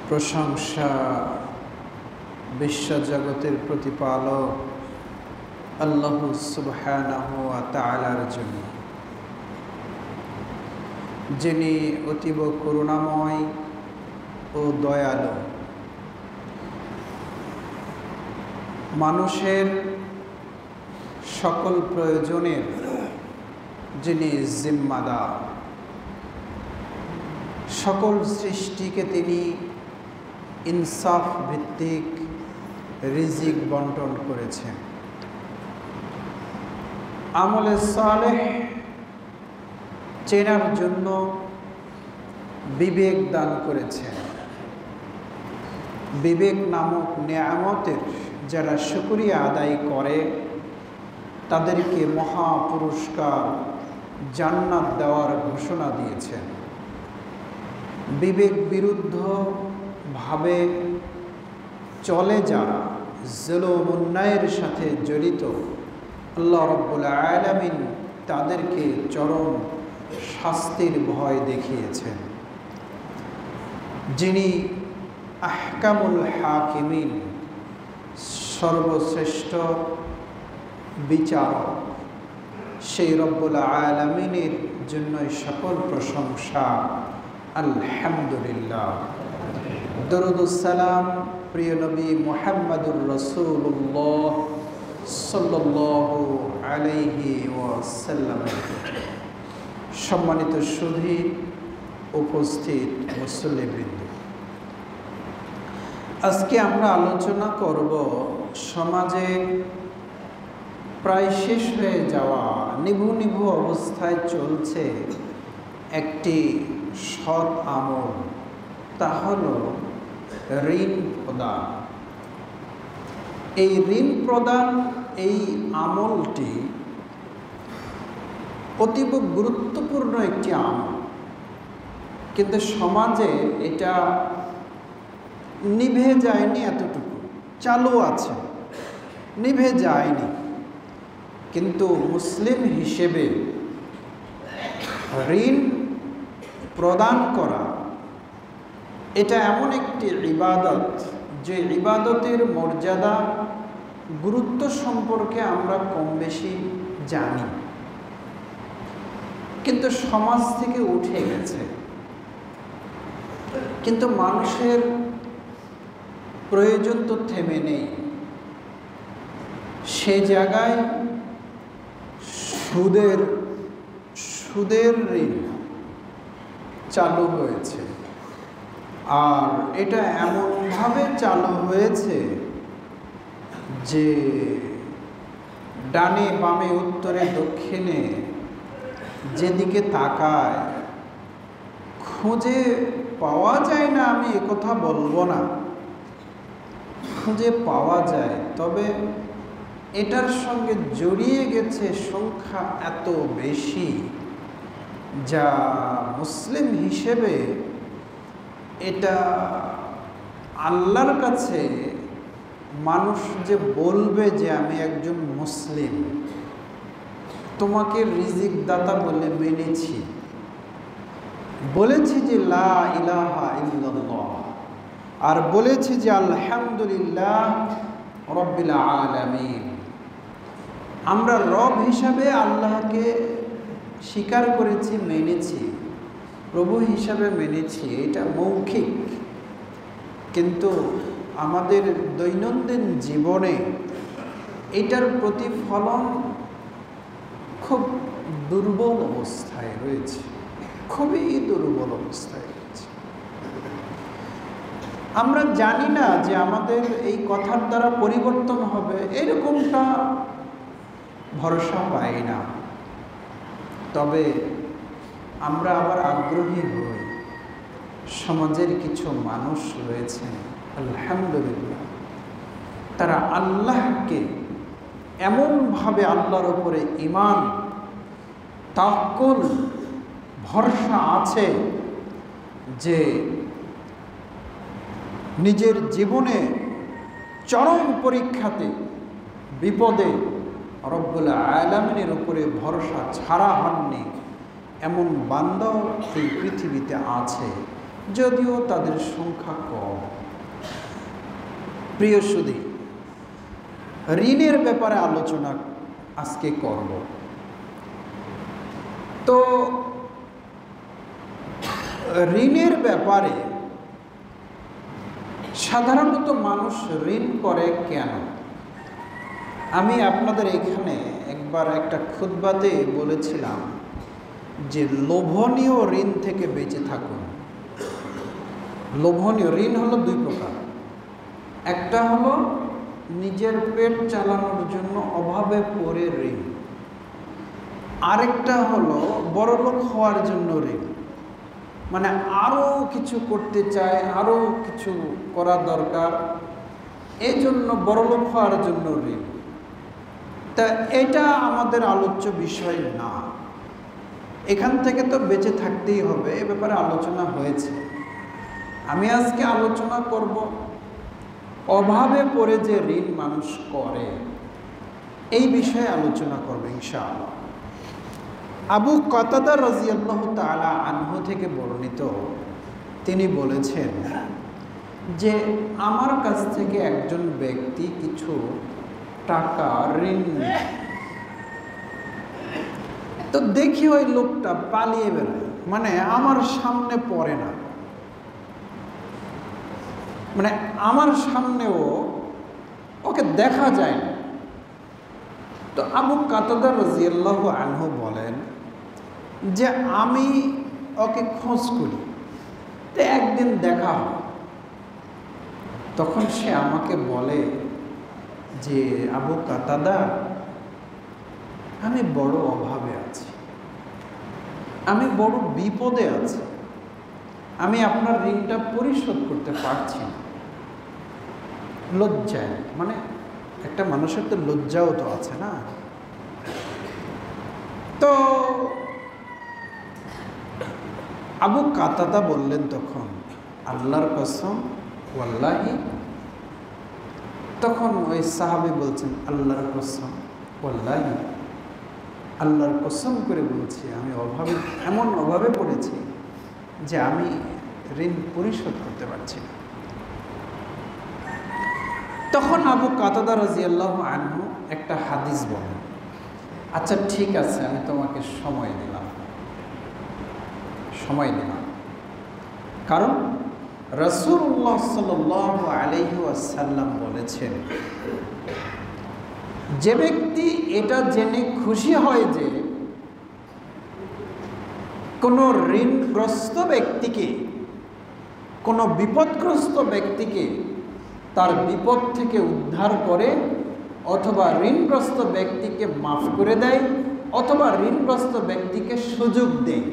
প্রশংসা বিশ্বজগতের প্রতিপালক আল্লাহ সুবহানাহু ওয়া তাআলার জন্য, যিনি অতীব করুণাময় ও দয়ালু। মানুষের সকল প্রয়োজনের যিনি জিম্মাদার, সকল সৃষ্টিকে তিনি ইনসাফ ভিত্তিক রিজিক বন্টন করেছেন, আমলে সালেহ চেনার জন্য বিবেক দান করেছেন। বিবেক নামক নেয়ামতের যারা শুকরিয়া আদায় করে তাদেরকে মহা পুরস্কার জান্নাত দেওয়ার ঘোষণা দিয়েছেন। বিবেক বিরুদ্ধ ভাবে চলে যারা জুলুম অন্যায়ের সাথে জড়িত, আল্লাহ রাব্বুল আলামিন তাদেরকে চরম শাস্তির ভয় দেখিয়েছেন। যিনি আহকামুল হাকিমিন, সর্বশ্রেষ্ঠ বিচারক, সেই রব্বুল আলামিনের জন্যই সকল প্রশংসা। আলহামদুলিল্লাহ। দরুদ ও সালাম প্রিয় নবী মুহাম্মদুর রাসূলুল্লাহ সাল্লাল্লাহু আলাইহি ওয়াসাল্লাম। সম্মানিত সুধী, উপস্থিত মুসল্লিবৃন্দ, আজকে আমরা আলোচনা করব সমাজে প্রায় শেষ হয়ে যাওয়া, নিভু নিভু অবস্থায় চলছে একটি সৎ আমল, তা হল ঋণ প্রদান। এই ঋণ প্রদান, এই আমলটি অতীব গুরুত্বপূর্ণ একটি আমল, কিন্তু সমাজে এটা নিভে যায়নি, এতটুকু চালু আছে, নিভে যায়নি। কিন্তু মুসলিম হিসেবে ঋণ প্রদান করা এটা এমন একটি ইবাদত, যে ইবাদতের মর্যাদা, গুরুত্ব সম্পর্কে আমরা কম বেশি জানি, কিন্তু সমাজ থেকে উঠে গেছে। কিন্তু মানুষের প্রয়োজন তো থেমে নেই। সে জায়গায় সুদের ঋণ চালু হয়েছে, আর এটা এমনভাবে চালু হয়েছে যে ডানে বামে উত্তরে দক্ষিণে যেদিকে তাকায় খুঁজে পাওয়া যায় না। আমি একথা বলবো না, খুঁজে পাওয়া যায়, তবে এটার সঙ্গে জড়িয়ে গেছে সংখ্যা এত বেশি, যা মুসলিম হিসেবে এটা আল্লাহর কাছে মানুষ যে বলবে যে আমি একজন মুসলিম, তোমাকে রিজিক দাতা বলে মেনেছি, বলেছি যে লা ইলাহা ইল্লাল্লাহ, আর বলেছি যে আলহামদুলিল্লাহ রাব্বিল আলামিন। আমরা রব হিসাবে আল্লাহকে স্বীকার করেছি, মেনেছি, প্রভু হিসাবে মেনেছি, এটা মৌখিক। কিন্তু আমাদের দৈনন্দিন জীবনে এটার প্রতিফলন খুব দুর্বল অবস্থায় রয়েছে, খুবই দুর্বল অবস্থায় রয়েছে। আমরা জানি না যে আমাদের এই কথার দ্বারা পরিবর্তন হবে, এরকমটা ভরসা পাই না। তবে আমরা আবার আগ্রহী হই। সমাজের কিছু মানুষ রয়েছেন, আলহামদুলিল্লাহ, তারা আল্লাহকে এমনভাবে, আল্লাহর উপরে ঈমান, তাওয়াক্কুল, ভরসা আছে যে নিজের জীবনে চরম পরীক্ষাতে, বিপদে রব্বুল আলামিনের উপরে ভরসা ছাড়া হননি এমন বান্দা এই পৃথিবীতে আছে। যদিও তাদের সংখ্যা কম। প্রিয় সুধী, ঋণের ব্যাপারে আলোচনা আজকে করব। তো ঋণের ব্যাপারে সাধারণত মানুষ ঋণ করে কেন? আমি আপনাদের এখানে একবার একটা খুতবাতে বলেছিলাম যে লোভনীয় ঋণ থেকে বেঁচে থাকুন। লোভনীয় ঋণ হলো দুই প্রকার। একটা হলো নিজের পেট চালানোর জন্য অভাবে পড়ে ঋণ, আরেকটা হলো বড়লোক হওয়ার জন্য ঋণ। মানে আরও কিছু করতে চায়, আরও কিছু করা দরকার, এই জন্য বড়লোক হওয়ার জন্য ঋণ। তা এটা আমাদের আলোচ্য বিষয় না। এখান থেকে তো বেঁচে থাকতেই হবে, এ ব্যাপারে আলোচনা হয়েছে। আমি আজকে আলোচনা করব অভাবে পড়ে যে ঋণ মানুষ করে, এই বিষয়ে আলোচনা করব ইনশাআল্লাহ। আবু কাতাদা রাদিয়াল্লাহু তাআলা আনহু থেকে বর্ণিত, তিনি বলেছেন যে আমার কাছ থেকে একজন ব্যক্তি কিছু টাকা ঋণ নেয়। তো দেখি ওই লোকটা পালিয়ে বেড়ায়, মানে আমার সামনে পড়ে না, মানে আমার সামনেও ওকে দেখা যায় না। তো আবু কাতাদা রাদিয়াল্লাহু আনহু বলেন যে আমি ওকে খোঁজ করি, তো একদিন দেখা হয়। তখন সে আমাকে বলে যে আবু কাতাদা, আমি বড় অভাবে আছি, আমি বড় বিপদে আছি, আমি আপনার ঋণটা পরিশোধ করতে পারছি না। লজ্জায়, মানে একটা মানুষের তো লজ্জাও তো আছে না। তো আবু কাতাদা বললেন তখন, আল্লাহর কসম ওয়াল্লাহি। তখন ওই সাহাবী বলছেন, আল্লাহর কসম ওয়াল্লাহি, আল্লাহর কসম করে বলছি আমি এমন অভাবে পড়েছি যে আমি ঋণ পরিশোধ করতে পারছি না। তখন আবু কাতাদা রাদিয়াল্লাহু আনহু একটা হাদিস বলেন, আচ্ছা ঠিক আছে, আমি তোমাকে সময় দিলাম। কারণ রাসূলুল্লাহ সাল্লাল্লাহু আলাইহি ওয়াসাল্লাম বলেছেন, যে ব্যক্তি এটা জেনে খুশি হয় যে কোনো ঋণগ্রস্ত ব্যক্তিকে, কোনো বিপদগ্রস্ত ব্যক্তিকে তার বিপদ থেকে উদ্ধার করে, অথবা ঋণগ্রস্ত ব্যক্তিকে মাফ করে দেয়, অথবা ঋণগ্রস্ত ব্যক্তিকে সুযোগ দেয়।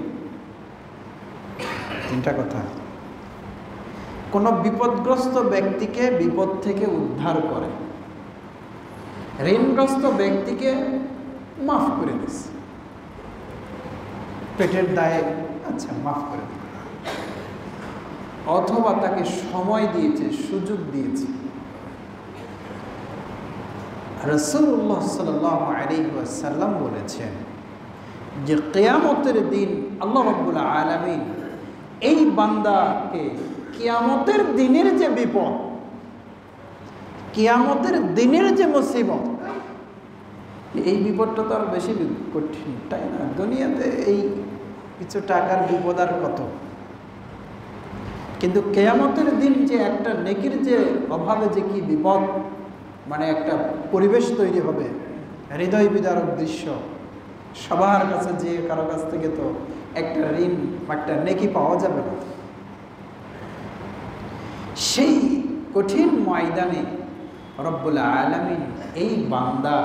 তিনটা কথা। কোনো বিপদগ্রস্ত ব্যক্তিকে বিপদ থেকে উদ্ধার করে, ঋণগ্রস্ত ব্যক্তিকে মাফ করে দিচ্ছে, পেটের দায়ে আচ্ছা মাফ করে দিচ্ছে, অথবা তাকে সময় দিয়েছে, সুযোগ দিয়েছে। রাসূলুল্লাহ সাল্লাল্লাহু আলাইহি ওয়াসাল্লাম বলেছেন যে কিয়ামতের দিন আল্লাহ রাব্বুল আলামিন এই বান্দাকে কিয়ামতের দিনের যে বিপদ, কিয়ামতের দিনের যে মুসিবত, এই বিপদটা তো আর বেশি কঠিন, তাই না? দুনিয়াতে এই কিছু টাকার বিপদ আর কত, কিন্তু কিয়ামতের দিন যে একটা নেকির যে অভাবে যে কি বিপদ, মানে একটা পরিবেশ তৈরি হবে, হৃদয় বিদারক দৃশ্য। সবার কাছে যে কারো কাছ থেকে তো একটা ঋণ একটা নেকি পাওয়া যাবে না। সেই কঠিন ময়দানে রব্বুল আলামিন এই বান্দা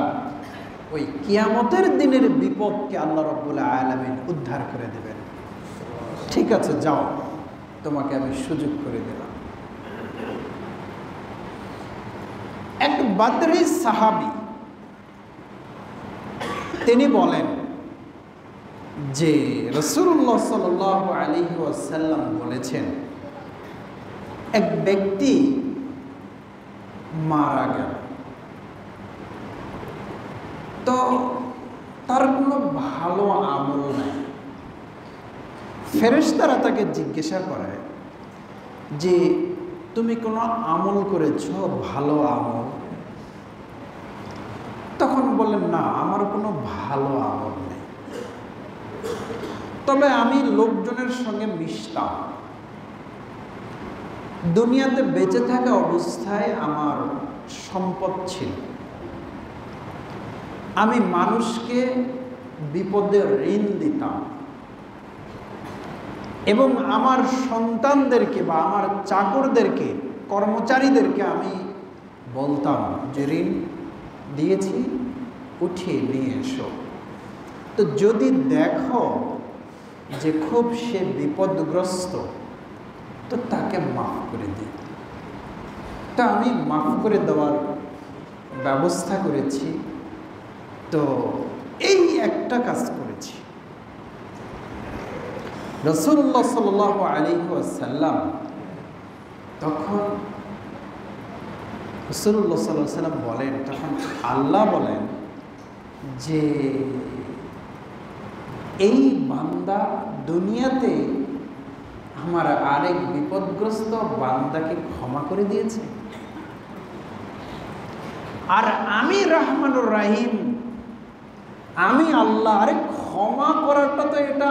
ওই কিয়ামতের দিনের বিপদকে আল্লাহ রব্বুল আলামিন উদ্ধার করে দেবেন। ঠিক আছে, যাও, তোমাকে আমি সুযোগ করে দিলাম। এক বদরি সাহাবী তিনি বলেন যে রাসূলুল্লাহ সাল্লাল্লাহু আলাইহি ওয়াসাল্লাম বলেছেন, এক ব্যক্তি মারা গেল, তো তার কোনো ভালো আমল নাই। ফেরেশতারা তাকে জিজ্ঞাসা করে যে তুমি কোনো আমল করেছ, ভালো আমল? তখন বললেন, না, আমার কোনো ভালো আমল নেই, তবে আমি লোকজনের সঙ্গে মিশতাম। দুনিয়াতে বেঁচে থাকা অবস্থায় আমার সম্পদ ছিল, আমি মানুষকে বিপদে ঋণ দিতাম এবং আমার সন্তানদেরকে বা আমার চাকরদেরকে, কর্মচারীদেরকে আমি বলতাম যে ঋণ দিয়েছি, উঠিয়ে নিয়ে এসো। তো যদি দেখো যে খুব সে বিপদগ্রস্ত, তো তাকে মাফ করে দিই। তা আমি মাফ করে দেওয়ার ব্যবস্থা করেছি। তো এই একটা কাজ করেছি। রাসূলুল্লাহ সাল্লাল্লাহু আলাইহি ওয়াসাল্লাম তখন রাসূলুল্লাহ সাল্লাল্লাহু আলাইহি ওয়াসাল্লাম বলেন, তখন আল্লাহ বলেন যে এই বান্দা দুনিয়াতে আমার আরেক বিপদগ্রস্ত বান্দাকে ক্ষমা করে দিয়েছে, আর আমি রহমানুর রাহিম, আমি আল্লাহ। আরে ক্ষমা করাটা তো এটা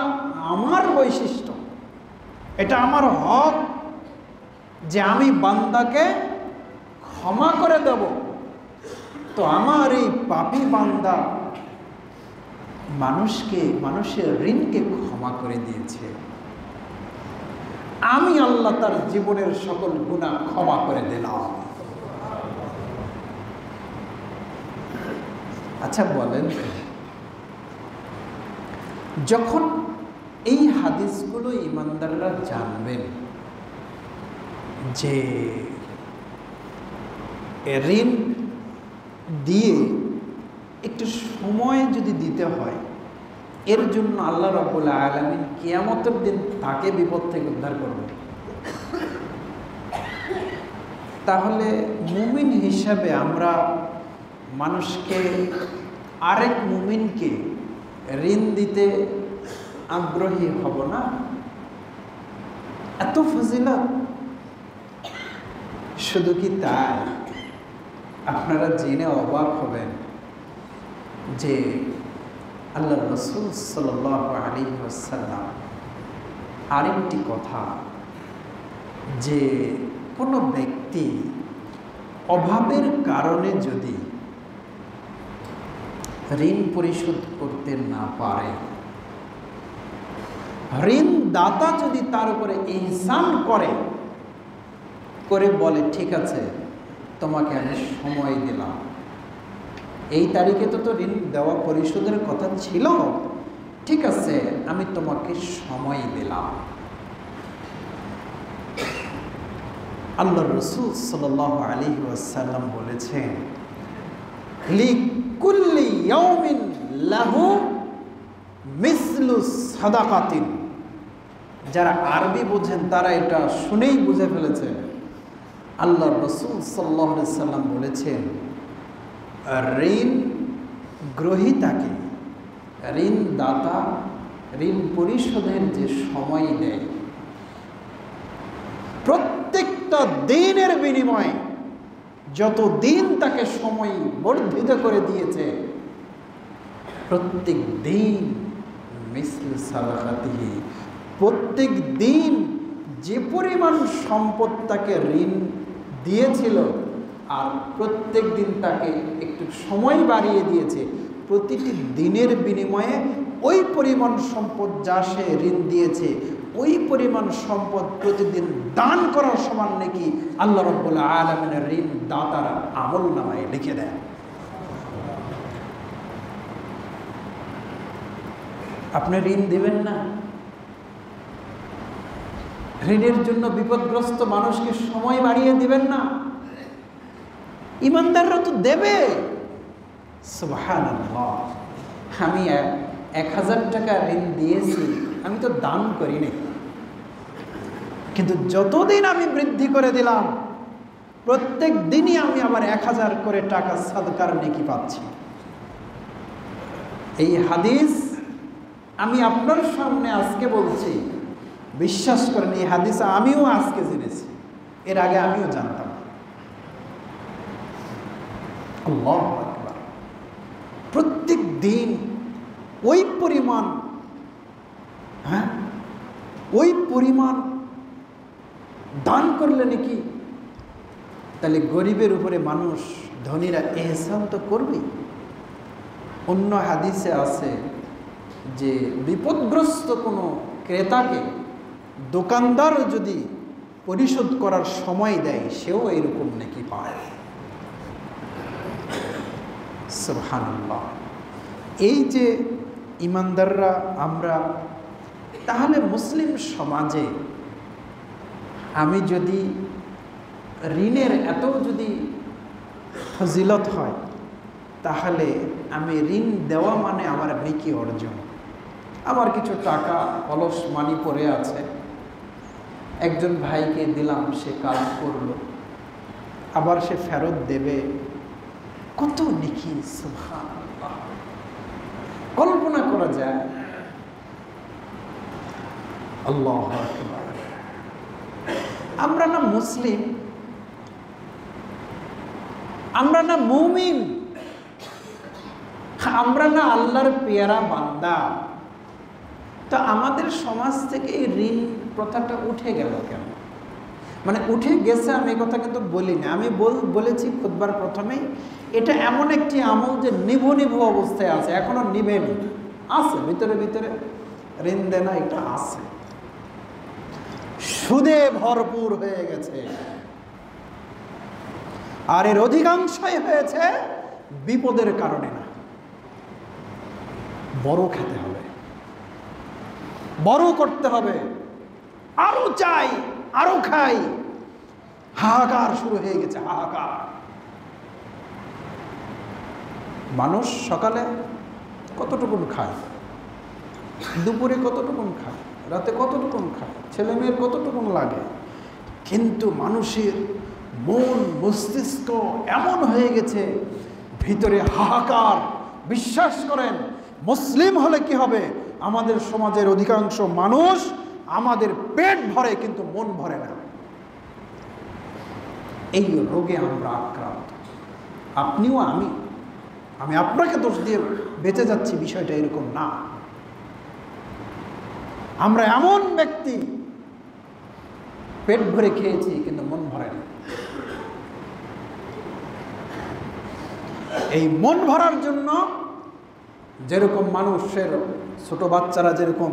আমার বৈশিষ্ট্য, এটা আমার হক যে আমি বান্দাকে ক্ষমা করে দেব। তো আমার এই পাপী বান্দা মানুষের ঋণকে ক্ষমা করে দিয়েছে, আমি আল্লাহ তার জীবনের সকল গুনাহ ক্ষমা করে দিলাম। আচ্ছা বলেন, যখন এই হাদিসগুলো ইমানদাররা জানবেন যে ঋণ দিয়ে একটু সময় যদি দিতে হয়, এর জন্য আল্লাহ রাব্বুল আলামিন কিয়ামতের দিন তাকে বিপদ থেকে উদ্ধার করবে, তাহলে মুমিন হিসাবে আমরা মানুষকে, আরেক মুমিনকে ঋণ দিতে আগ্রহী হব না? এত ফজিলত! শুধু কি তাই? আপনারা জেনে অবাক হবেন যে আল্লাহ রাসূল সাল্লাল্লাহু আলাইহি ওয়াসাল্লাম আরেকটি কথা, যে কোনো ব্যক্তি অভাবের কারণে যদি ঋণ পরিশোধ করতে না পারে, ঋণ দাতা যদি তার উপরে ইহসান করে বলে, ঠিক আছে তোমাকে আমি সময় দিলাম, এই তারিখে তো ঋণ দেওয়া পরিশোধের কথা ছিল, ঠিক আছে আমি তোমাকে সময় দিলাম। আল্লাহ রাসূল সাল্লাল্লাহু আলাইহি ওয়াসাল্লাম বলেছেন, লিকুল্লি ইয়াউমিন লাহু মিসলু সাদাকাতিন। যারা আরবি বোঝেন তারা এটা শুনেই বুঝে ফেলেছেন। আল্লাহ রাসূল সাল্লাল্লাহু আলাইহি ওয়াসাল্লাম বলেছেন, ঋণ গ্রহীতাকে, ঋণ দাতা ঋণ পরিশোধের যে সময় দেয়, প্রত্যেকটা দিনের বিনিময়ে যত দিন তাকে সময় বর্ধিত করে দিয়েছে, প্রত্যেক দিন মিসল সাদাকাতিহি, প্রত্যেক দিন যে পরিমাণ সম্পদ তাকে ঋণ দিয়েছিল, আর প্রত্যেক দিন তাকে একটু সময় বাড়িয়ে দিয়েছে, প্রতিটি দিনের বিনিময়ে ওই পরিমাণ সম্পদ যা সে ঋণ দিয়েছে, ওই পরিমাণ সম্পদ প্রতিদিন দান করার সমান নাকি আল্লাহ রাব্বুল আলামিনের ঋণ দাতারা আমলনামায় লিখে দেয়। আপনি ঋণ দিবেন না? ঋণের জন্য বিপদগ্রস্ত মানুষকে সময় বাড়িয়ে দিবেন না? ইমানদাররা তো দেবে। সুবহানাল্লাহ, আমি 1000 টাকা ঋণ দিয়েছি, আমি তো দান করিনি, কিন্তু যতদিন আমি বৃদ্ধি করে দিলাম, প্রত্যেক দিনই আমি আবার 1000 করে টাকা সাদকার নেকি পাচ্ছি। এই হাদিস আমি আপনার সামনে আজকে বলছি, বিশ্বাস করেন এই হাদিস আমিও আজকে জেনেছি, এর আগে আমিও জানতাম। আল্লাহু আকবার। প্রত্যেক দিন ওই পরিমাণ, ওই পরিমাণ দান করলে নাকি তাহলে গরিবের উপরে মানুষ, ধনীরা এহসান তো করবেই। অন্য হাদিসে আছে যে বিপদগ্রস্ত কোনো ক্রেতাকে দোকানদার যদি পরিশোধ করার সময় দেয়, সেও এরকম নাকি পায়। সুবহানাল্লাহ। এই যে ইমানদাররা আমরা, তাহলে মুসলিম সমাজে আমি যদি ঋণের এত যদি ফজিলত হয়, তাহলে আমি ঋণ দেওয়া মানে আমার নেকি অর্জন। আমার কিছু টাকা অলস মানি পড়ে আছে, একজন ভাইকে দিলাম, সে কাজ করলো, আবার সে ফেরত দেবে, কত নেকি! সুবহানাল্লাহ, কল্পনা করা যায়। আল্লাহু আকবার। আমরা না মুসলিম, আমরা না মুমিন, আমরা না আল্লাহর পেয়ারা বান্দা, তো আমাদের সমাজ থেকে এই ঋণ প্রথাটা উঠে গেল কেন? মানে উঠে গেছে আমি কথা কিন্তু বলিনি, আমি বলেছি খুতবার প্রথমেই, এটা এমন একটি আমল যে নিভু নিভু অবস্থায় আছে, এখনো নিভেনি, আছে ভিতরে ভিতরে ঋণ দেনা এটা আছে, সুদে ভরপুর হয়ে গেছে। আর এর অধিকাংশই হয়েছে বিপদের কারণে না, বড় খেতে হবে, বড় করতে হবে, আরো চাই, আরো খাই, হাহাকার শুরু হয়ে গেছে, হাহাকার। মানুষ সকালে কতটুকুন খায়, দুপুরে কতটুকুন খায়, রাতে কতটুকুন খায়, ছেলে মেয়ের কতটুকুন লাগে, কিন্তু মানুষের মন মস্তিষ্ক এমন হয়ে গেছে, ভিতরে হাহাকার। বিশ্বাস করেন, মুসলিম হলে কি হবে, আমাদের সমাজের অধিকাংশ মানুষ আমাদের পেট ভরে কিন্তু মন ভরে না। এই রোগে আমরা আক্রান্ত। আপনিও আমি আপনাকে দোষ দিয়ে বেঁচে যাচ্ছি, বিষয়টা এরকম না। আমরা এমন ব্যক্তি, পেট ভরে খেয়েছি কিন্তু মন ভরে না। এই মন ভরার জন্য যেরকম মানুষের ছোট বাচ্চারা যেরকম,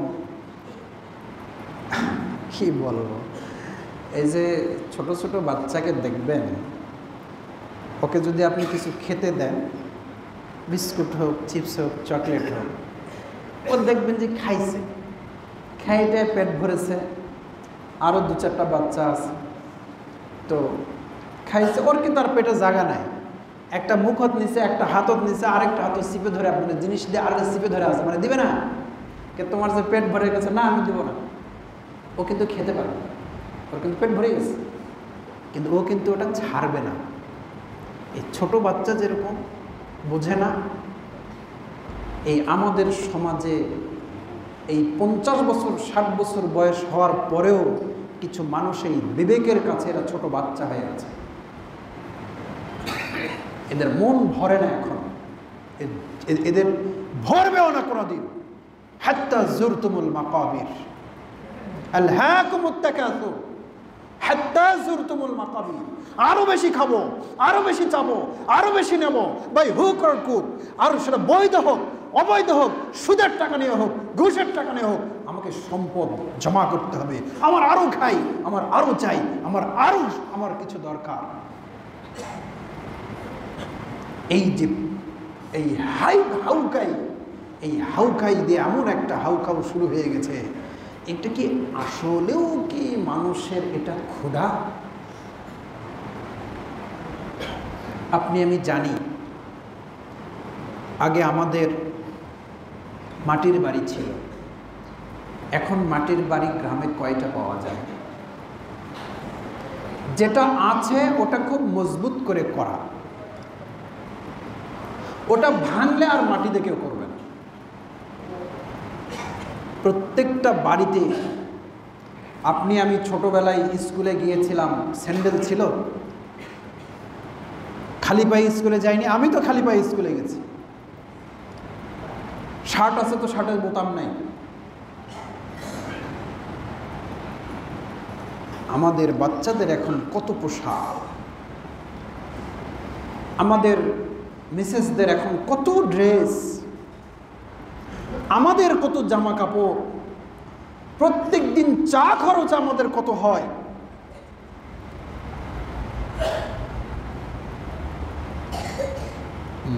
কি বলবো, এই যে ছোট ছোট বাচ্চাকে দেখবেন, ওকে যদি আপনি কিছু খেতে দেন, বিস্কুট হোক, চিপস হোক, চকলেট হোক, ও দেখবেন যে খাইছে, খাইতে পেট ভরেছে, আরও দু চারটা বাচ্চা আছে, তো খাইছে, ওর কিন্তু আর পেটে জায়গা নাই, একটা মুখত নিচে, একটা হাতত নিচে, আরেকটা হাতত চিপে ধরে, আপনার জিনিস দিয়ে আরেকটা চিপে ধরে আছে, মানে দিবে না, কে তোমার যে পেট ভরে গেছে, না আমি দিব না। ও কিন্তু খেতে পারবে, ওর কিন্তু পেট ভরে গেছে, কিন্তু ও কিন্তু ওটা ছাড়বে না। এই ছোট বাচ্চা যেরকম বোঝে না, এই আমাদের সমাজে এই 50 বছর 60 বছর বয়স হওয়ার পরেও কিছু মানুষ এই বিবেকের কাছে এরা ছোট বাচ্চা হয়ে আছে, এদের মন ভরে না, এখন এদের ভরবেও না কোনোদিন। হাত্তা যুরতুমুল মাকাবির, আলহাকুমুত তাকাসুর হাত্তা যুরতুমুল মাকাবির। আরো বেশি খাবো, আরো বেশি চাবো, আরো বেশি নেব, বাই হুক অর ক্রুক, আর সেটা বৈধ হোক অবৈধ হোক, সুদের টাকা নিয়ে হোক, ঘুষের টাকা নিয়ে হোক, আমাকে সম্পদ জমা করতে হবে, আমার আরো খাই, আমার আরো চাই, আমার কিছু দরকার। এই যে এই হাউকাই দিয়ে এমন একটা হাউকাউ শুরু হয়ে গেছে, এটা কি আসলেও কি মানুষের এটা ক্ষুধা? আপনি আমি জানি, আগে আমাদের মাটির বাড়ি ছিল, এখন মাটির বাড়ি গ্রামে কয়টা পাওয়া যায়? যেটা আছে ওটা খুব মজবুত করে করা, ওটা ভাঙলে আর মাটি দিয়ে কেউ করবে না। প্রত্যেকটা বাড়িতে আপনি আমি ছোটবেলায় স্কুলে গিয়েছিলাম, স্যান্ডেল ছিল? খালি পায়ে স্কুলে যাইনি? আমি তো খালি পায়ে স্কুলে গেছি। শার্ট আছে তো শার্টের বোতাম নাই। আমাদের বাচ্চাদের এখন কত পোশাক, আমাদের মিসেসদের এখন কত ড্রেস, আমাদের কত জামা কাপড়, প্রত্যেক দিন চা খরচ আমাদের কত হয়।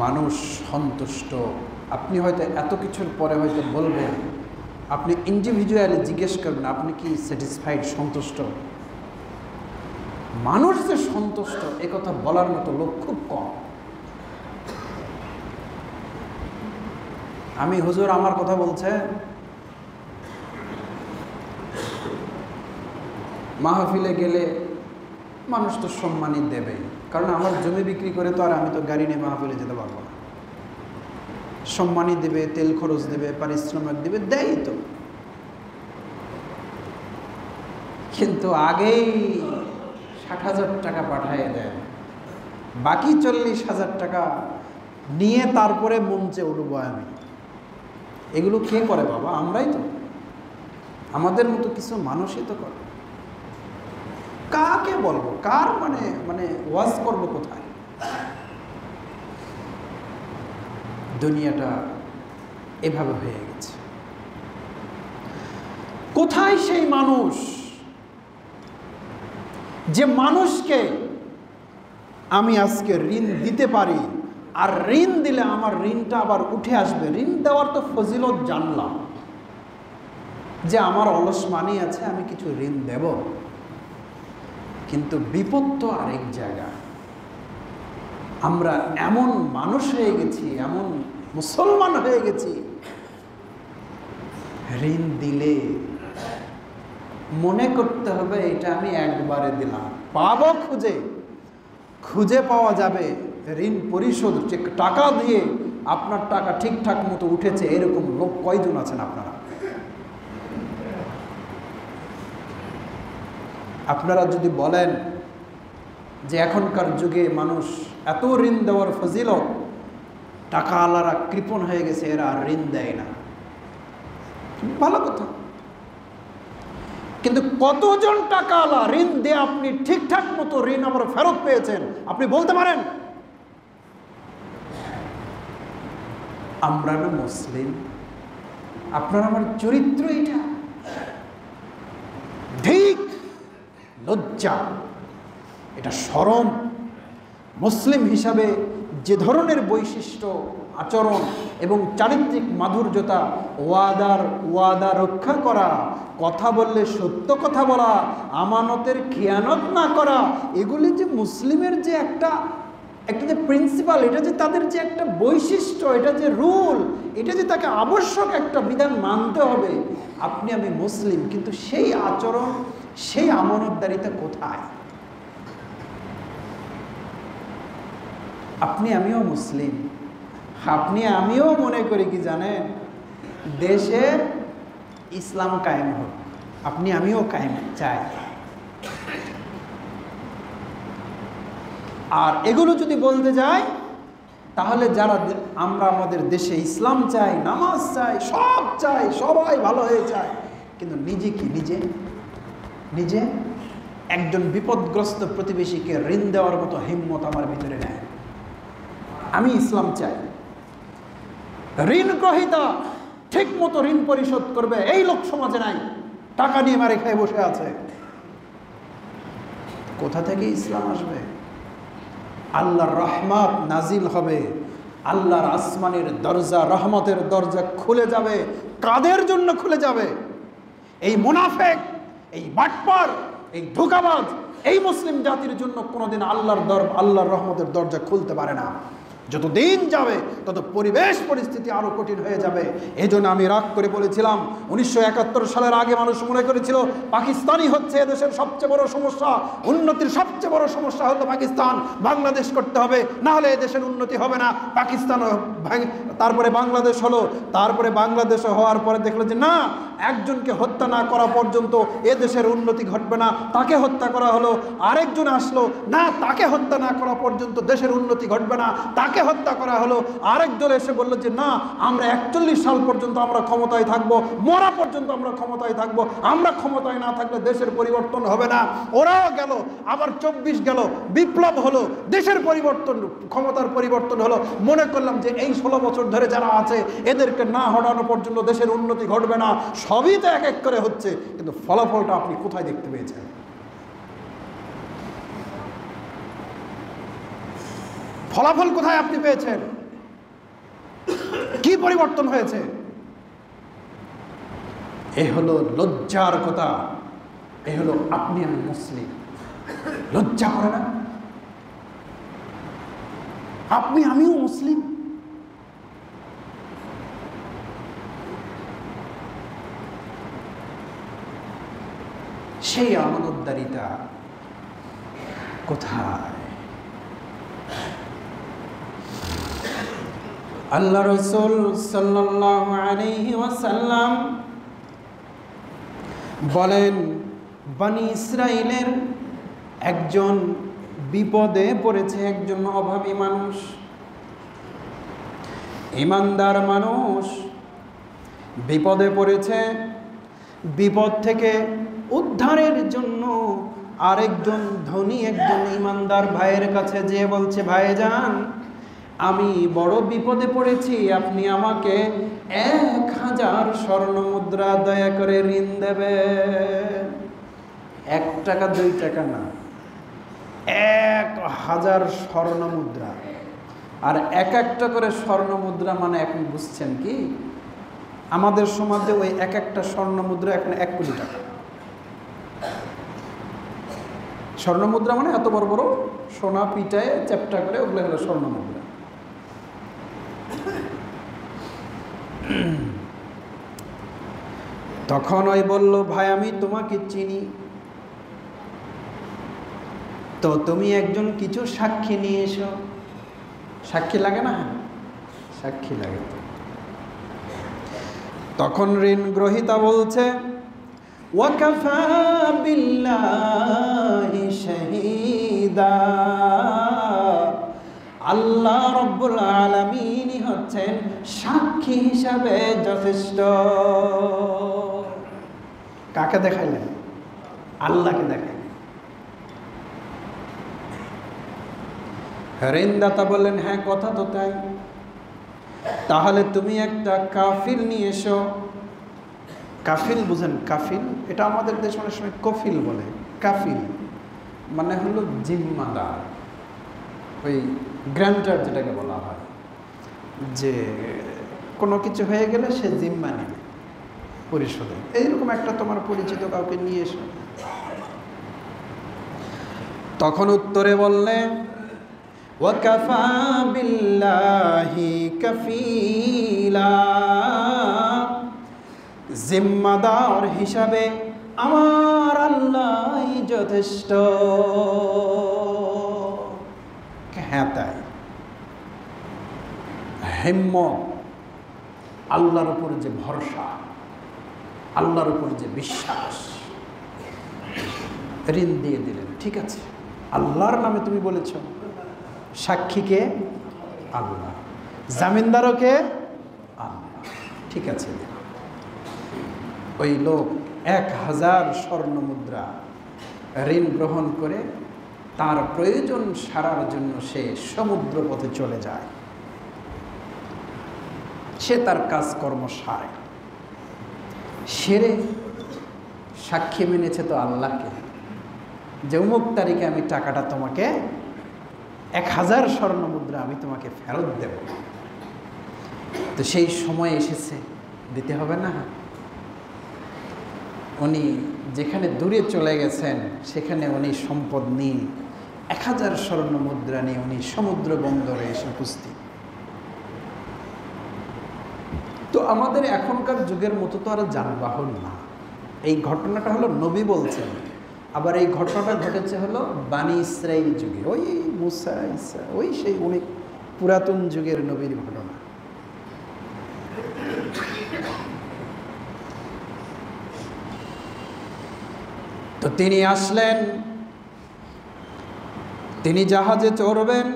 মানুষ সন্তুষ্ট। আপনি হয়তো এত কিছুর পরে হয়তো বলবেন, আপনি ইন্ডিভিজুয়ালি জিজ্ঞেস করবেন আপনি কি স্যাটিসফাইড, সন্তুষ্ট? মানুষ যে সন্তুষ্ট এ কথা বলার মতো লোক খুব কম। আমি হুজুর আমার কথা বলছে, মাহফিলে গেলে মানুষ তো সম্মানই দেবে, কারণ আমার জমি বিক্রি করে তো আর আমি তো গাড়ি নিয়ে মাহফিলে যেতে পারবো না। সম্মানই দেবে, তেল খরচ দেবে, পারিশ্রমিক দেবে, দেয় তো। কিন্তু আগেই 60,000 টাকা পাঠিয়ে দেন, বাকি 40,000 টাকা নিয়ে তারপরে মঞ্চে উঠবো আমি। এগুলো কে করে বাবা? আমরাই তো। আমাদের মতো কিছু মানুষই তো করে। কাকে বলবো? কার মানে ওয়াজ করবো কোথায়? দুনিয়াটা এভাবে হয়ে গেছে। কোথায় সেই মানুষ যে মানুষকে আমি আজকে ঋণ দিতে পারি, আর ঋণ দিলে আমার ঋণটা আবার উঠে আসবে? ঋণ দেওয়ার তো ফজিলত জানলাম, যে আমার অলস মানি আছে, আমি কিছু ঋণ দেব, কিন্তু বিপদ তো আরেক জায়গা। আমরা এমন মানুষ হয়ে গেছি, এমন মুসলমান হয়ে গেছি, ঋণ দিলে মনে করতে হবে এটা আমি একবারে দিলাম, পাবো খুঁজে, খুঁজে পাওয়া যাবে। ঋণ পরিশোধ টাকা দিয়ে আপনার টাকা ঠিকঠাক মতো উঠেছে, এরকম লোক কয়জন আছেন আপনারা? আপনারা যদি বলেন যে এখনকার যুগে মানুষ এত ঋণ দেওয়ার ফজিলত, টাকা আলারা কৃপণ হয়ে গেছে, এরা আর ঋণ দেয় না, ভালো কথা। কিন্তু কতজন টাকা আলা ঋণ দিয়ে আপনি ঠিকঠাক মতো ঋণ আবার ফেরত পেয়েছেন আপনি বলতে পারেন? আমরা না মুসলিম, আপনার আমার চরিত্র এটা ঠিক, লজ্জা, এটা শরম। মুসলিম হিসাবে যে ধরনের বৈশিষ্ট্য, আচরণ এবং চারিত্রিক মাধুর্যতা, ওয়াদা রক্ষা করা, কথা বললে সত্য কথা বলা, আমানতের খেয়ানত না করা, এগুলি যে মুসলিমের যে একটা যে প্রিন্সিপাল, এটা যে তাদের যে একটা বৈশিষ্ট্য, এটা যে রুল, এটা যে তাকে আবশ্যক একটা বিধান মানতে হবে। আপনি আমি মুসলিম, কিন্তু সেই আচরণ, সেই আমানতদারিতা কোথায়? আপনি আমিও মুসলিম, আপনি আমিও মনে করি কি জানেন, দেশে ইসলাম কায়েম হোক, আপনি আমিও কায়েম চাই। আর এগুলো যদি বলতে যাই, তাহলে যারা আমরা আমাদের দেশে ইসলাম চাই, নামাজ চাই, সব চাই, সবাই ভালো হয়ে যায়, কিন্তু নিজে কি নিজে একজন বিপদগ্রস্ত প্রতিবেশীকে ঋণ দেওয়ার মতো হিম্মত আমার ভিতরে নেয়। আমি ইসলাম চাই, ঋণ গ্রহীতা ঠিক মতো ঋণ পরিশোধ করবে, এই লোক সমাজে নাই, টাকা নিয়ে মারে খেয়ে বসে আছে। কোথা থেকে ইসলাম আসবে? আল্লাহর রহমত নাজিল হবে, আল্লাহর আসমানের দরজা, রহমতের দরজা খুলে যাবে। কাদের জন্য খুলে যাবে? এই মুনাফেক, এই বাটপার, এই ধোঁকাবাজ, এই মুসলিম জাতির জন্য কোনোদিন আল্লাহর রহমতের দরজা খুলতে পারে না। যত দিন যাবে তত পরিবেশ পরিস্থিতি আরো কঠিন হয়ে যাবে। এই জন্য আমি রাগ করে বলেছিলাম, 1971 সালের আগে মানুষ মনে করেছিল পাকিস্তানই হচ্ছে এদেশের সবচেয়ে বড় সমস্যা, উন্নতির সবচেয়ে বড় সমস্যা হলো পাকিস্তান, বাংলাদেশ করতে হবে, না হলে এদেশের উন্নতি হবে না। পাকিস্তান, তারপরে বাংলাদেশ হলো, তারপরে বাংলাদেশ হওয়ার পরে দেখলো যে না, একজনকে হত্যা না করা পর্যন্ত এ দেশের উন্নতি ঘটবে না। তাকে হত্যা করা হলো, আরেকজন আসলো, না তাকে হত্যা না করা পর্যন্ত দেশের উন্নতি ঘটবে না। তাকে হত্যা করা হলো, আরেকজন এসে বলল যে না আমরা 41 সাল পর্যন্ত আমরা ক্ষমতায় থাকবো, মরা পর্যন্ত আমরা ক্ষমতায় থাকবো, আমরা ক্ষমতায় না থাকলে দেশের পরিবর্তন হবে না। ওরাও গেল, আবার 24 গেল, বিপ্লব হলো, দেশের পরিবর্তন, ক্ষমতার পরিবর্তন হলো। মনে করলাম যে এই 16 বছর ধরে যারা আছে এদেরকে না হটানো পর্যন্ত দেশের উন্নতি ঘটবে না। সবই তো এক এক করে হচ্ছে, কিন্তু ফলাফলটা আপনি কোথায় দেখতে পেয়েছেন? ফলাফল কোথায় আপনি পেয়েছেন? কি পরিবর্তন হয়েছে? এ হলো লজ্জার কথা। এ হলো আপনি আমি মুসলিম। লজ্জা করে না? আপনি আমিও মুসলিম। সেই আমানতদারিতা কোথায়? আল্লাহ রাসূল সাল্লাল্লাহু আলাইহি ওয়াসাল্লাম বলেন, বনি ইসরাইলের একজন বিপদে পড়েছে, একজন অভাবী মানুষ, ঈমানদার মানুষ বিপদে পড়েছে। বিপদ থেকে উদ্ধারের জন্য আরেকজন ধনী একজন ঈমানদার ভাইয়ের কাছে যেয়ে বলছে, ভাইজান আমি বড় বিপদে পড়েছি, আপনি আমাকে 1000 স্বর্ণ মুদ্রা দয়া করে ঋণ দেবেন। 1 টাকা 2 টাকা না, 1000 স্বর্ণ মুদ্রা। আর এক একটা করে স্বর্ণ মুদ্রা মানে এখন বুঝছেন কি? আমাদের সমাজে ওই এক একটা স্বর্ণ মুদ্রা এখন 1 কোটি টাকা। স্বর্ণ মুদ্রা মানে এত বড় বড় সোনা পিটায় চ্যাপটা করে, ওগুলো হলো স্বর্ণ মুদ্রা। তখন ওই বলল, ভাই আমি তোমাকে চিনি, তো তুমি একজন কিছু সাক্ষী নিয়ে এসো। সাক্ষী লাগে না? সাক্ষী লাগে। তখন ঋণ গ্রহীতা বলছে, ওয়াকাফা বিল্লাহি শাহীদা, আল্লাহ রব্বুল আলামিন হচ্ছেন সাক্ষী হিসাবে যথেষ্ট। কাকে দেখাইলেন? আল্লাহকে দেখাইলেন। ঋণদাতা বললেন, হ্যাঁ কথা তো তাই, তাহলে তুমি একটা কাফিল নিয়ে এসো। কাফিল বুঝেন? কাফিল এটা আমাদের দেশে অনেক সময় কফিল বলে। কাফিল মানে হলো জিম্মাদার, ওই গ্রান্টার যেটাকে বলা হয়, যে কোনো কিছু হয়ে গেলে সে জিম্মা নেবে পরিশোধে। এইরকম একটা তোমার পরিচিত কাউকে নিয়ে এসো। তখন উত্তরে বললেন, ওয়াকাফা বিল্লাহি কাফিলা, জিম্মাদার হিসাবে আমার আল্লাহই যথেষ্ট। হ্যাঁ তাই, হিম্মত, আল্লাহর উপর যে ভরসা, আল্লাহর উপর যে বিশ্বাস, ঋণ দিয়ে দিলেন। ঠিক আছে, আল্লাহর নামে তুমি বলেছ, সাক্ষীকে আল্লাহ, জামিনদারকে আল্লাহ, ঠিক আছে। ওই লোক 1000 স্বর্ণ মুদ্রা ঋণ গ্রহণ করে তার প্রয়োজন সারার জন্য সে সমুদ্র পথে চলে যায়। সে তার কাজকর্ম সারে, সেরে সাক্ষী মেনেছে তো আল্লাহকে, যে অমুক তারিখে আমি টাকাটা তোমাকে 1000 স্বর্ণ মুদ্রা আমি তোমাকে ফেরত দেব। তো সেই সময় এসেছে, দিতে হবে না? উনি যেখানে দূরে চলে গেছেন সেখানে উনি সম্পদ নিয়ে 1000 স্বর্ণ মুদ্রা নিয়ে উনি সমুদ্র বন্দরে এসে উপস্থিত। তো আমাদের এখনকার যুগের মতো তো আর যানবাহন না। এই ঘটনাটা হলো নবী বলছেন, আবার এই ঘটনাটা ঘটেছে হলো বানি ইসরাইল যুগে, ওই মুসা ঈসা, ওই সেই অনেক পুরাতন যুগের নবীর ঘটনা। তো তিনি আসলেন, তিনি জাহাজে চড়বেন,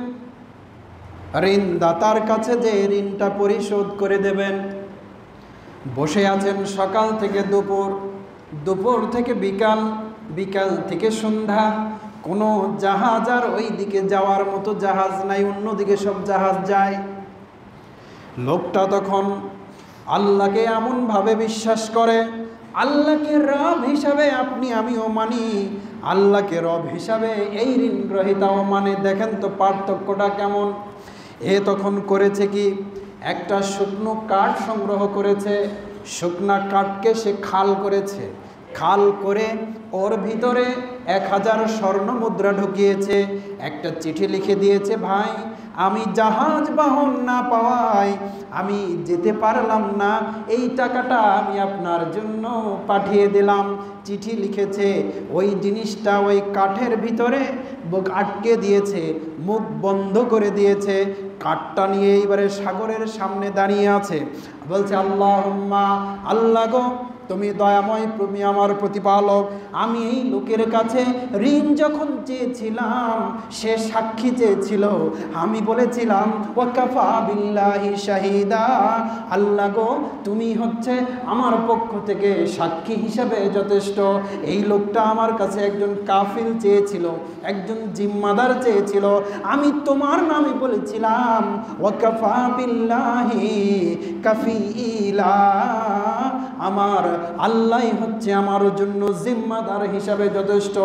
ঋণদাতার কাছে যে ঋণটা পরিশোধ করে দেবেন। বসে আছেন সকাল থেকে দুপুর, দুপুর থেকে বিকাল, বিকাল থেকে সন্ধ্যা। কোনো জাহাজ আর ওই দিকে যাওয়ার মতো জাহাজ নাই, অন্যদিকে সব জাহাজ যায়। লোকটা তখন আল্লাহকে এমনভাবে বিশ্বাস করে, আল্লাহকে রব হিসাবে আপনি আমিও মানি, আল্লাহকে রব হিসাবে এই ঋণ গ্রহীতাও মানে। দেখেন তো পার্থক্যটা কেমন। এ তখন করেছে কি, একটা শুকনো কাঠ সংগ্রহ করেছে, শুকনা কাঠকে সে খাল করেছে, খাল করে ওর ভিতরে 1000 স্বর্ণ মুদ্রা ঢুকিয়েছে, একটা চিঠি লিখে দিয়েছে, ভাই আমি জাহাজ বাহন না পাওয়ায় আমি যেতে পারলাম না, এই টাকাটা আমি আপনার জন্য পাঠিয়ে দিলাম। চিঠি লিখেছে, ওই জিনিসটা ওই কাঠের ভিতরে আটকে দিয়েছে, মুখ বন্ধ করে দিয়েছে। কাঠটা নিয়ে এবারে সাগরের সামনে দাঁড়িয়ে আছে, বলছে আল্লাহুম্মা, আল্লাহ গো তুমি দয়াময়, তুমি আমার প্রতিপালক। আমি এই লোকের কাছে ঋণ যখন চেয়েছিলাম, সে সাক্ষী চেয়েছিল, আমি বলেছিলাম ওয়াকাফা বিল্লাহি শাহিদা, আল্লাহ গো তুমি হচ্ছে আমার পক্ষ থেকে সাক্ষী হিসেবে যথেষ্ট। এই লোকটা আমার কাছে একজন কাফিল চেয়েছিল, একজন জিম্মাদার চেয়েছিল, আমি তোমার নামে বলেছিলাম ওয়াকাফা বিল্লাহি কাফিলা, আমার আল্লাহ হচ্ছে আমার জন্য জিম্মাদার হিসাবে যথেষ্ট।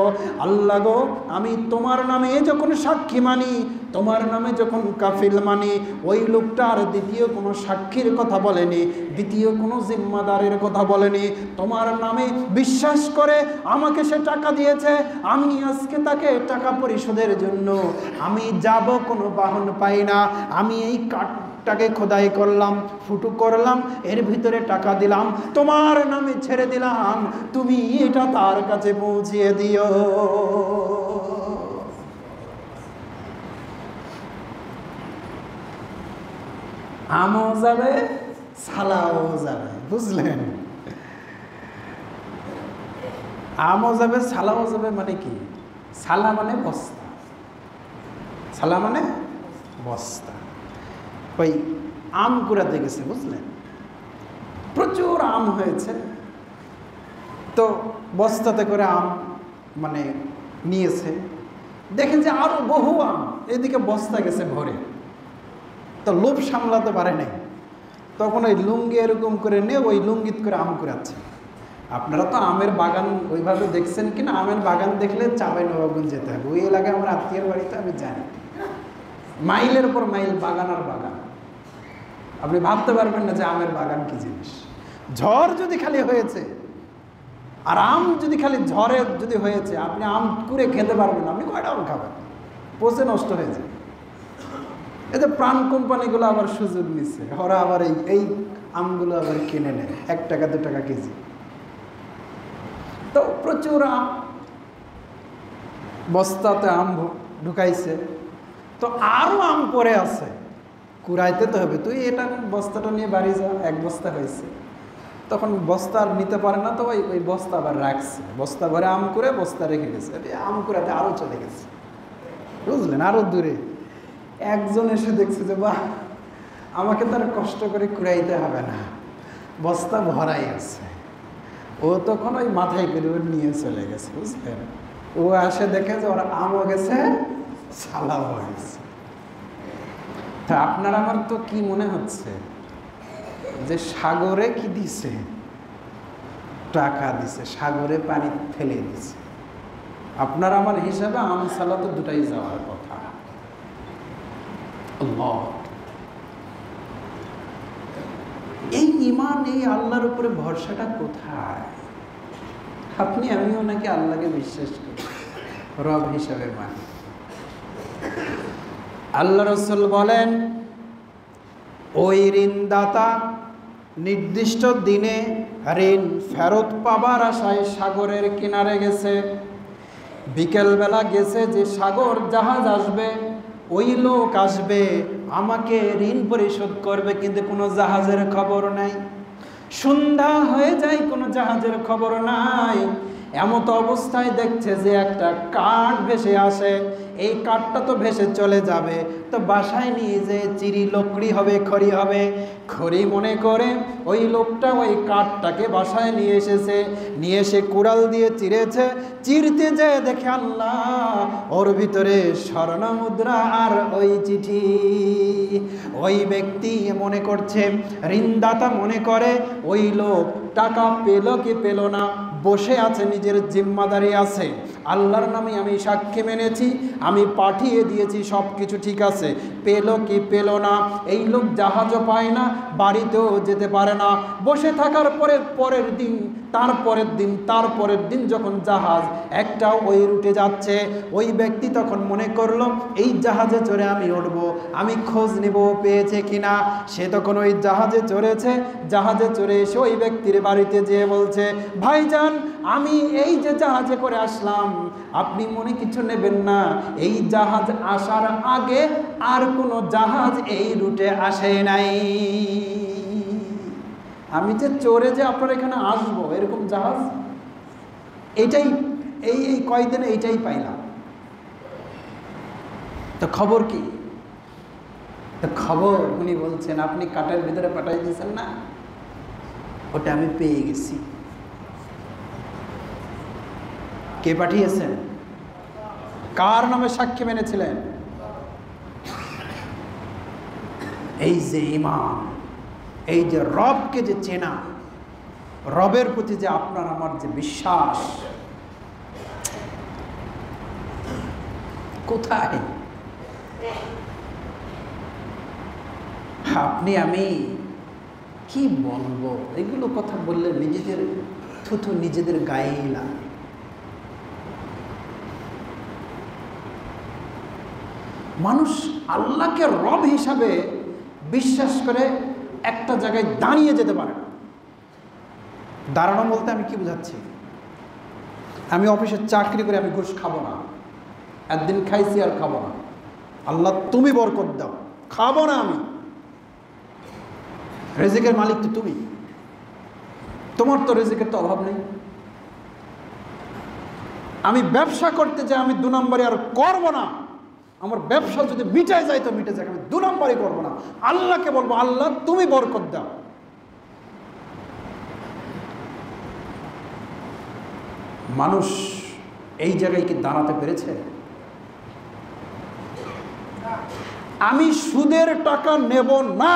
আল্লাহ গো আমি তোমার নামে যখন সাক্ষী মানি, তোমার নামে যখন কাফিল মানি, ওই লোকটা আর দ্বিতীয় কোনো সাক্ষীর কথা বলেনি, দ্বিতীয় কোনো জিম্মাদারের কথা বলেনি, তোমার নামে বিশ্বাস করে আমাকে সে টাকা দিয়েছে। আমি আজকে তাকে টাকা পরিশোধের জন্য আমি যাব, কোনো বাহন পাই না, আমি এই কাঠটাকে খোদাই করলাম, ফুটো করলাম, এর ভিতরে টাকা দিলাম, তোমার নামে ছেড়ে দিলাম, তুমি এটা তার কাছে পৌঁছিয়ে দিও। আমও যাবে, সালাও যাবে, বুঝলেন? আমও যাবে, সালাও যাবে মানে কি? সালা মানে বস্তা, সালা মানে বস্তা। ওই আম কুড়াতে গেছে, বুঝলেন? প্রচুর আম হয়েছে, তো বস্তাতে করে আম মানে নিয়েছে, দেখেন যে আরো বহু আম, এদিকে বস্তা গেছে ভরে, তো লোভ সামলাতে পারে নাই, তখন ওই লুঙ্গি এরকম করে নিয়ে ওই লুঙ্গিত করে আম কুড়াচ্ছে। আপনারা তো আমের বাগান ওইভাবে দেখছেন কিনা? আমের বাগান দেখলে চাঁপাইনবাবগঞ্জ যেতে হবে, ওই এলাকায় আমার আত্মীয়ের বাড়িতে, আমি জানি মাইলের পর মাইল বাগান আর বাগান। আপনি ভাবতে পারবেন না যে আমের বাগান কি জিনিস। ঝড় যদি খালি হয়েছে আর আম যদি খালি ঝড়ে যদি হয়েছে, আপনি আম কুড়ে খেতে পারবেন না, আপনি কয়টা আম খাবেন? পচে নষ্ট হয়ে যায়। এই যে প্রাণ কোম্পানিগুলো আবার সুযোগ নিচ্ছে, ওরা আবার এই আমগুলো আবার কিনে নেয় 1 টাকা 2 টাকা কেজি। তো প্রচুর আম, বস্তাতে আম ঢুকাইছে, তো আরো আম পরে আছে, কুড়াইতে তো হবে, তুই এটা বস্তাটা নিয়ে বাড়ি যা, 1 বস্তা হয়েছে। তখন বস্তা আর নিতে পারে না, তো ওই বস্তা আবার রাখছে, বস্তা ভরে আম করে বস্তা রেখে গেছে, আম কুড়াতে আরো চলে গেছে, বুঝলেন? আরো দূরে একজন এসে দেখছে যে বাহ, আমাকে তার কষ্ট করে কুড়াইতে হবে না, বস্তা ভরাই আছে। ও তখন ওই মাথায় করে ওর নিয়ে চলে গেছে, বুঝলেন? ও আসে দেখে যে ওর আমও গেছে, সালাও হয়েছে। তা আপনার আমার তো কি মনে হচ্ছে যে সাগরে কি দিছে? টাকা দিছে, সাগরে পানি ফেলে দিছে। আপনার আমার হিসাবে আম সালা তো দুটাই যাওয়ার কথা। আল্লাহ, এই ঈমান, এই আল্লাহর উপরে ভরসাটা কোথায়? আপনি আমিও নাকি আল্লাহকে বিশ্বাস করি, রব হিসাবে মানি। আল্লাহ রাসূল বলেন, ওই ঋণদাতা নির্দিষ্ট দিনে ঋণ ফেরত পাবার আশায় সাগরের কিনারে গেছে। বিকেলবেলা গেছে যে সাগর জাহাজ আসবে, ওই লোক আসবে, আমাকে ঋণ পরিশোধ করবে, কিন্তু কোনো জাহাজের খবর নাই। সন্ধ্যা হয়ে যায়, কোনো জাহাজের খবর নাই। এমত অবস্থায় দেখছে যে একটা কাঠ ভেসে আসে, এই কাঠটা তো ভেসে চলে যাবে, তো বাসায় নিয়ে যে চিরি লকড়ি হবে, খড়ি হবে, খড়ি মনে করে ওই লোকটা ওই কাঠটাকে বাসায় নিয়ে এসেছে, নিয়ে এসে কুড়াল দিয়ে চিরেছে। চিরতে যেয়ে দেখে আল্লাহ ওর ভিতরে স্বর্ণ মুদ্রা আর ওই চিঠি। ওই ব্যক্তি মনে করছে, ঋণদাতা মনে করে ওই লোক টাকা পেল কি পেল না, বসে আছে, নিজের জিম্মাদারি আছে, আল্লাহর নামে আমি সাক্ষী মেনেছি, আমি পাঠিয়ে দিয়েছি, সব কিছু ঠিক আছে, পেল কি পেল না। এই লোক জাহাজও পায় না, বাড়িতেও যেতে পারে না, বসে থাকার পরে পরের দিন, তারপরের দিন যখন জাহাজ একটা ওই রুটে যাচ্ছে, ওই ব্যক্তি তখন মনে করলো এই জাহাজে চড়ে আমি উঠবো, আমি খোঁজ নেব পেয়েছে কিনা। সে তখন ওই জাহাজে চড়েছে, জাহাজে চড়ে এসে ওই ব্যক্তির বাড়িতে যেয়ে বলছে, ভাইজান আমি এই যে জাহাজে করে আসলাম, আপনি মনে কিছু নেবেন না, এই জাহাজ আসার আগে আর কোনো জাহাজ এই রুটে আসে নাই, আমি যে চড়ে যে আপনার এখানে আসবো এরকম জাহাজ এইটাই এই কয়েকদিনে এইটাই পাইলাম। তো খবর কি? তো খবর উনি বলছেন, আপনি কাঠের ভিতরে পাঠাই দিয়েছেন না, ওটা আমি পেয়ে গেছি। কে পাঠিয়েছেন? কার নামে সাক্ষী মেনেছিলেন? এই যে ঈমান, এই যে রবকে যে চেনা, রবের প্রতি যে আপনার আমার যে বিশ্বাস, কোথায়? আপনি আমি কি বলবো, এগুলো কথা বললে নিজেদের থুথু নিজেদের গায়েই লাগে। মানুষ আল্লাহকে রব হিসাবে বিশ্বাস করে একটা জায়গায় দাঁড়িয়ে যেতে পারে না। দাঁড়ানো বলতে আমি কি বুঝাচ্ছি? আমি অফিসে চাকরি করে আমি ঘুষ খাবো না, একদিন খাইছি আর খাবো না, আল্লাহ তুমি বরকত দাও, খাবো না আমি, রিজিকের মালিক তো তুমি, তোমার তো রিজিকের তো অভাব নেই। আমি ব্যবসা করতে যাই, আমি 2 নম্বরে আর করবো না, আমার ব্যবসা যদি মিটে যায় তো মিটে যায়, আমি 2 নম্বরই করবো না, আল্লাহকে বলবো আল্লাহ তুমি বরকত দাও। মানুষ এই জায়গায় কি দাঁড়াতে পেরেছে? আমি সুদের টাকা নেব না,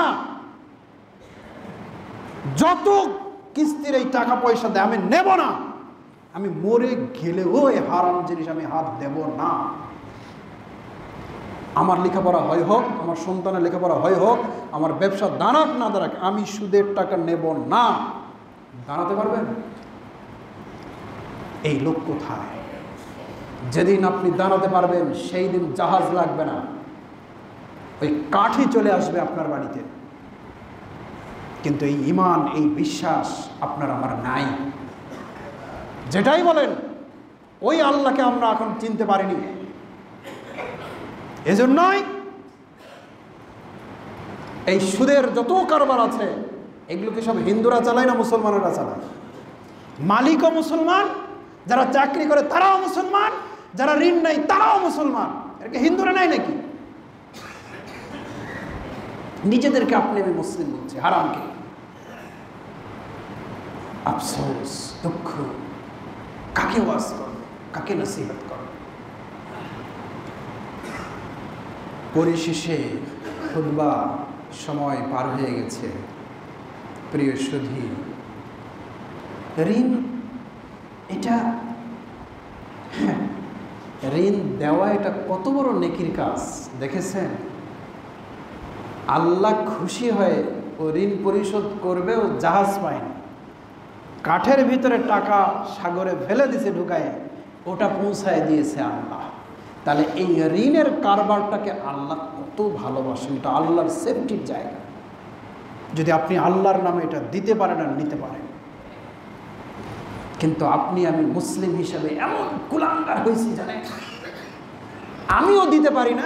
যত কিস্তির এই টাকা পয়সা দেয় আমি নেব না, আমি মরে গেলেও এই হারাম জিনিস আমি হাত দেব না। আমার লেখাপড়া হয় হোক, আমার সন্তানের লেখাপড়া হয় হোক, আমার ব্যবসা দাঁড়াক না দাঁড়াক, আমি সুদের টাকা নেব না। দাঁড়াতে পারবেন? এই লোক কোথায়? যেদিন আপনি দাঁড়াতে পারবেন সেই দিন জাহাজ লাগবে না, ওই কাঠই চলে আসবে আপনার বাড়িতে। কিন্তু এই ঈমান, এই বিশ্বাস আপনার আমার নাই। যেটাই বলেন, ওই আল্লাহকে আমরা এখন চিনতে পারিনি। এজন্যই এই সুদের যত কারবার আছে এগুলোকে সব হিন্দুরা চালায় না মুসলমানেরা চালায়? মালিকও মুসলমান, যারা চাকরি করে তারাও মুসলমান, যারা ঋণ নেই তারাও মুসলমান। এটাকে হিন্দুরা নাই নাকি? নিজেদেরকে আপনি আমি মুসলিম বলছে, হারামকে। আফসোস, দুঃখ, কাকে ওয়াজ করবে, কাকে নসিহত করবে? পরিশেষে খুতবা সময় পার হয়ে গেছে। প্রিয় সুধী, ঋণ এটা, ঋণ দেওয়া এটা কত বড় নেকির কাজ দেখেছেন? আল্লাহ খুশি হয়ে ও ঋণ পরিশোধ করবে, ও জাহাজ পায়নি, কাঠের ভিতরে টাকা সাগরে ফেলে দিছে ঢুকায়, ওটা পৌঁছায় দিয়েছে আল্লাহ। তাহলে এই ঋণের কারবারটাকে আল্লাহ কত ভালোবাসেন, এটা আল্লাহর সেফটির জায়গা। যদি আপনি আল্লাহর নামে এটা দিতে পারেন আর নিতে পারেন। কিন্তু আপনি আমি মুসলিম হিসাবে এমন কুলাঙ্গার হয়েছি জানেন, আমিও দিতে পারি না,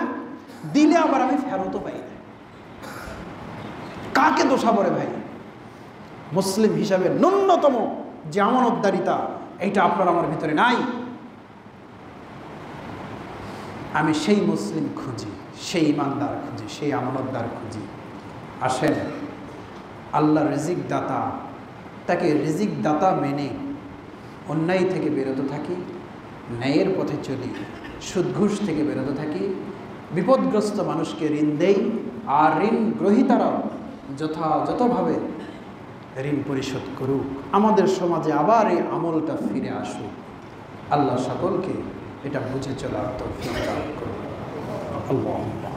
দিলে আবার আমি ফেরতও পাই না। কাকে দোষাবো রে ভাই? মুসলিম হিসাবে ন্যূনতম যে আমানতদারিতা, এইটা আপনার আমার ভিতরে নাই। আমি সেই মুসলিম খুঁজি, সেই ইমানদার খুঁজি, সেই আমানতদার খুঁজি। আসেন আল্লাহ রিজিক দাতা, তাকে রিজিক দাতা মেনে অন্যায় থেকে বিরত থাকি, ন্যায়ের পথে চলি, সুদ ঘুষ থেকে বিরত থাকি, বিপদগ্রস্ত মানুষকে ঋণ দেই, আর ঋণ গ্রহীতারাও যথাযথভাবে ঋণ পরিশোধ করুক। আমাদের সমাজে আবার এই আমলটা ফিরে আসুক। আল্লাহ সকলকে এটা বুঝে চলার তৌফিক দান করুন। আল্লাহ।